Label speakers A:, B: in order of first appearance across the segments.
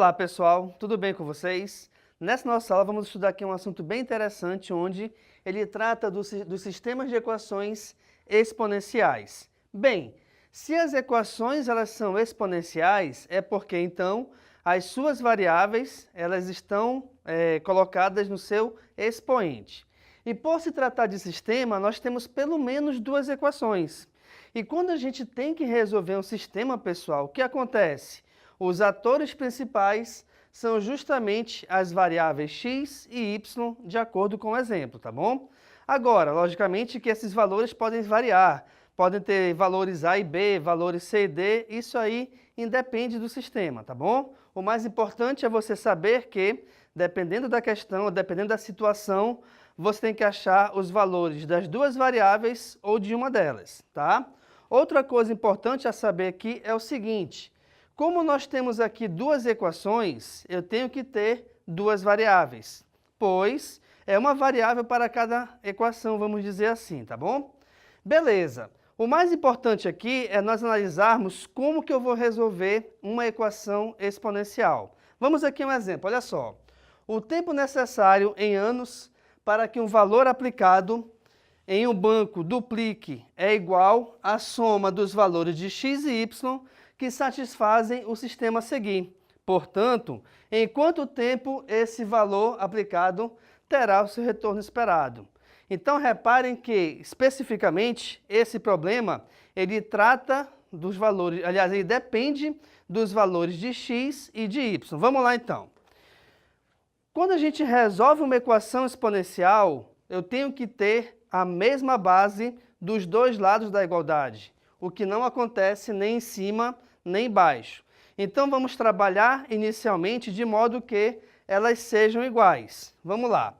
A: Olá pessoal, tudo bem com vocês? Nessa nossa aula vamos estudar aqui um assunto bem interessante onde ele trata dos sistemas de equações exponenciais. Bem, se as equações elas são exponenciais é porque então as suas variáveis elas estão colocadas no seu expoente. E por se tratar de sistema nós temos pelo menos duas equações. E quando a gente tem que resolver um sistema, pessoal, o que acontece? Os atores principais são justamente as variáveis x e y, de acordo com o exemplo, tá bom? Agora, logicamente que esses valores podem variar, podem ter valores A e B, valores C e D, isso aí independe do sistema, tá bom? O mais importante é você saber que, dependendo da questão, dependendo da situação, você tem que achar os valores das duas variáveis ou de uma delas, tá? Outra coisa importante a saber aqui é o seguinte: como nós temos aqui duas equações, eu tenho que ter duas variáveis, pois é uma variável para cada equação, vamos dizer assim, tá bom? Beleza. O mais importante aqui é nós analisarmos como que eu vou resolver uma equação exponencial. Vamos aqui um exemplo, olha só. O tempo necessário em anos para que um valor aplicado em um banco duplique é igual à soma dos valores de x e y que satisfazem o sistema a seguir. Portanto, em quanto tempo esse valor aplicado terá o seu retorno esperado? Então, reparem que, especificamente, esse problema, ele trata dos valores, aliás, ele depende dos valores de x e de y. Vamos lá, então. Quando a gente resolve uma equação exponencial, eu tenho que ter a mesma base dos dois lados da igualdade, o que não acontece nem em cima nem embaixo. Então vamos trabalhar inicialmente de modo que elas sejam iguais. Vamos lá.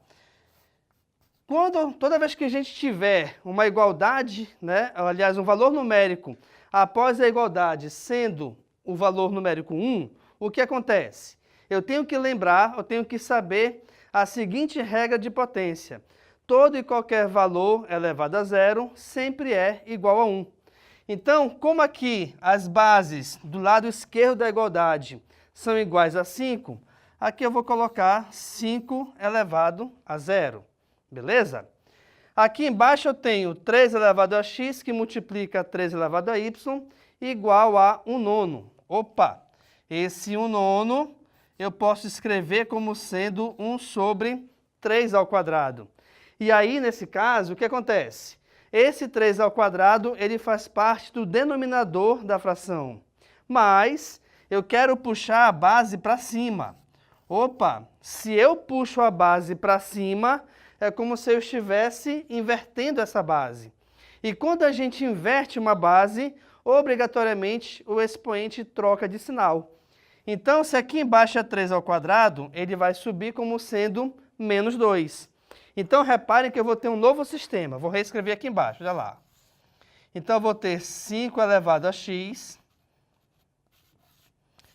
A: Toda vez que a gente tiver uma igualdade, aliás, um valor numérico após a igualdade sendo o valor numérico 1, o que acontece? Eu tenho que lembrar, eu tenho que saber a seguinte regra de potência. Todo e qualquer valor elevado a zero sempre é igual a 1. Então, como aqui as bases do lado esquerdo da igualdade são iguais a 5, aqui eu vou colocar 5 elevado a zero, beleza? Aqui embaixo eu tenho 3 elevado a x, que multiplica 3 elevado a y, igual a 1 nono. Opa! Esse 1 nono eu posso escrever como sendo 1 sobre 3 ao quadrado. E aí, nesse caso, o que acontece? Esse 3 ao quadrado, ele faz parte do denominador da fração. Mas eu quero puxar a base para cima. Opa, se eu puxo a base para cima, é como se eu estivesse invertendo essa base. E quando a gente inverte uma base, obrigatoriamente o expoente troca de sinal. Então, se aqui embaixo é 3 ao quadrado, ele vai subir como sendo menos 2. Então, reparem que eu vou ter um novo sistema. Vou reescrever aqui embaixo, olha lá. Então, eu vou ter 5 elevado a x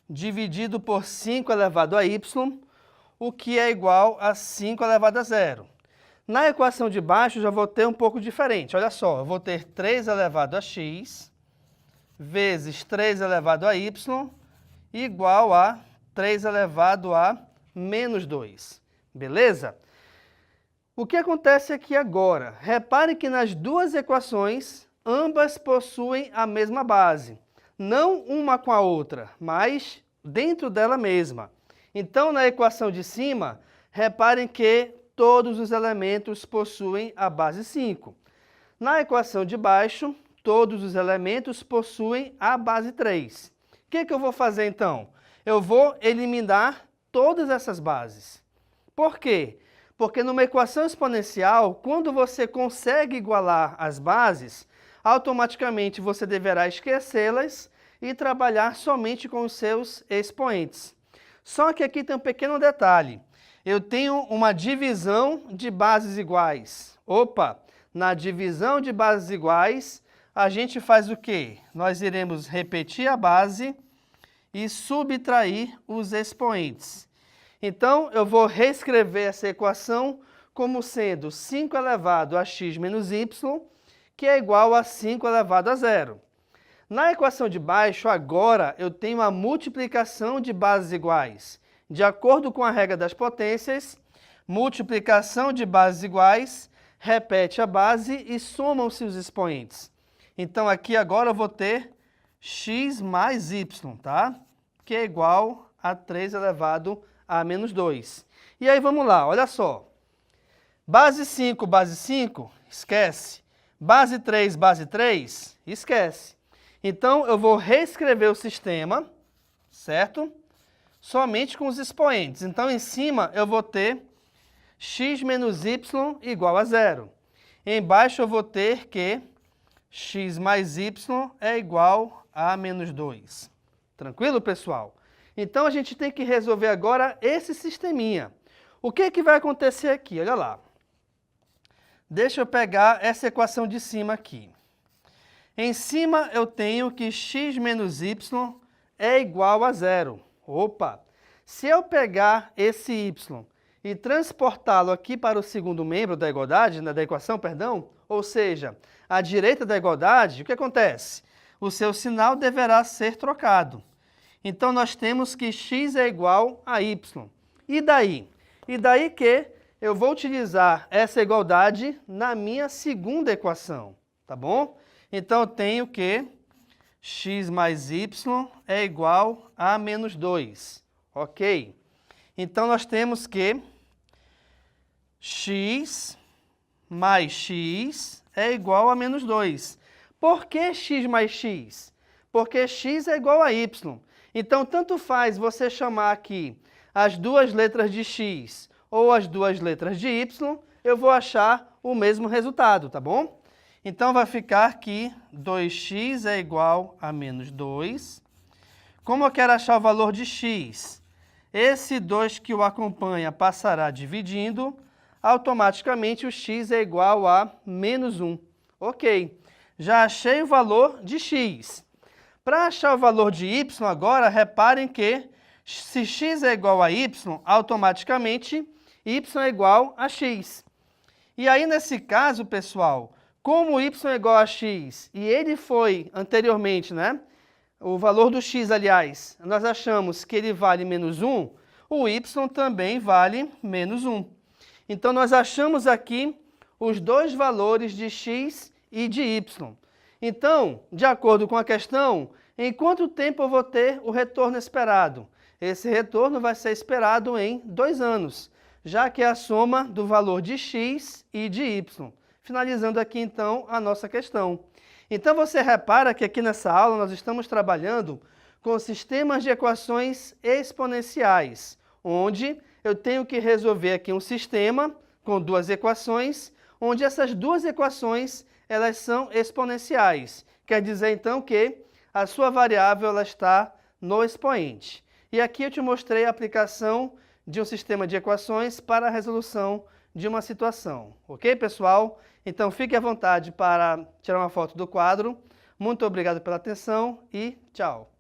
A: dividido por 5 elevado a y, o que é igual a 5 elevado a zero. Na equação de baixo, eu já vou ter um pouco diferente. Olha só, eu vou ter 3 elevado a x vezes 3 elevado a y igual a 3 elevado a menos 2. Beleza? O que acontece aqui agora? Repare que nas duas equações, ambas possuem a mesma base. Não uma com a outra, mas dentro dela mesma. Então, na equação de cima, reparem que todos os elementos possuem a base 5. Na equação de baixo, todos os elementos possuem a base 3. O que eu vou fazer, então? Eu vou eliminar todas essas bases. Por quê? Porque numa equação exponencial, quando você consegue igualar as bases, automaticamente você deverá esquecê-las e trabalhar somente com os seus expoentes. Só que aqui tem um pequeno detalhe. Eu tenho uma divisão de bases iguais. Opa! Na divisão de bases iguais, a gente faz o quê? Nós iremos repetir a base e subtrair os expoentes. Então, eu vou reescrever essa equação como sendo 5 elevado a x menos y, que é igual a 5 elevado a zero. Na equação de baixo, agora, eu tenho a multiplicação de bases iguais. De acordo com a regra das potências, multiplicação de bases iguais, repete a base e somam-se os expoentes. Então, aqui agora eu vou ter x mais y, tá? Que é igual a 3 elevado a menos 2. E aí, vamos lá, olha só. Base 5, esquece. Base 3, esquece. Então, eu vou reescrever o sistema, certo? Somente com os expoentes. Então, em cima, eu vou ter x menos y igual a 0. Embaixo, eu vou ter que x mais y é igual a menos 2. Tranquilo, pessoal? Então, a gente tem que resolver agora esse sisteminha. O que que vai acontecer aqui? Olha lá. Deixa eu pegar essa equação de cima aqui. Em cima, eu tenho que x menos y é igual a 0. Opa! Se eu pegar esse y e transportá-lo aqui para o segundo membro da igualdade, da equação, perdão, ou seja, à direita da igualdade, o que acontece? O seu sinal deverá ser trocado. Então, nós temos que x é igual a y. E daí? E daí que eu vou utilizar essa igualdade na minha segunda equação, tá bom? Então, eu tenho que x mais y é igual a menos 2, ok? Então, nós temos que x mais x é igual a menos 2. Por que x mais x? Porque x é igual a y. Então, tanto faz você chamar aqui as duas letras de x ou as duas letras de y, eu vou achar o mesmo resultado, tá bom? Então, vai ficar que 2x é igual a menos 2. Como eu quero achar o valor de x? Esse 2 que o acompanha passará dividindo, automaticamente o x é igual a menos 1. Ok, já achei o valor de x. Para achar o valor de y agora, reparem que se x é igual a y, automaticamente y é igual a x. E aí, nesse caso, pessoal, como y é igual a x e ele foi anteriormente, né? O valor do x, aliás, nós achamos que ele vale menos 1, o y também vale menos 1. Então, nós achamos aqui os dois valores de x e de y. Então, de acordo com a questão, em quanto tempo eu vou ter o retorno esperado? Esse retorno vai ser esperado em 2 anos, já que é a soma do valor de x e de y. Finalizando aqui, então, a nossa questão. Então, você repara que aqui nessa aula nós estamos trabalhando com sistemas de equações exponenciais, onde eu tenho que resolver aqui um sistema com duas equações, onde essas duas equações elas são exponenciais. Quer dizer, então, que a sua variável ela está no expoente. E aqui eu te mostrei a aplicação de um sistema de equações para a resolução de uma situação. Ok, pessoal? Então, fique à vontade para tirar uma foto do quadro. Muito obrigado pela atenção e tchau!